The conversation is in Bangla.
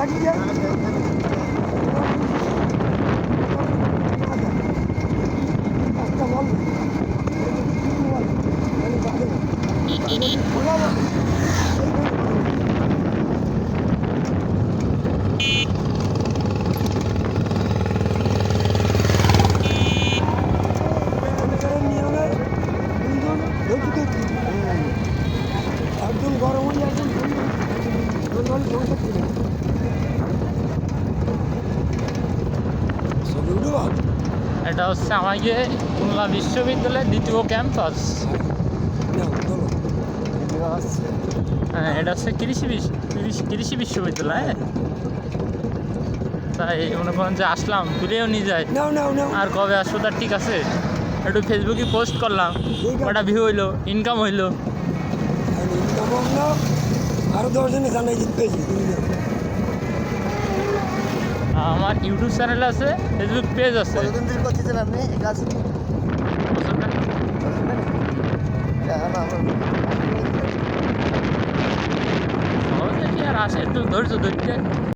থাকি যে একটা বল নিয়মে দুইজন ধৈর্য একজন গরম হলে একজন এটা হচ্ছে আমাকে খুলনা বিশ্ববিদ্যালয়ের দ্বিতীয় ক্যাম্পাস। হ্যাঁ, এটা হচ্ছে কৃষি বিশ্ববিদ্যালয়। হ্যাঁ, তাই মনে করেন যে আসলাম, তুলেও নিয়ে যায়। আর কবে আসবো তার ঠিক আছে, একটু ফেসবুকে পোস্ট করলাম, কটা ভিউ হইলো, ইনকাম হইলো। আরো 10 জনে জানাই দিতে আমার ইউটিউব চ্যানেল আছে, ফেসবুক পেজ আছে। কতদিন ধরে করতেছেন আপনি এই কাজ? সহজে কি আর আসে, একটু ধৈর্য ধরতে।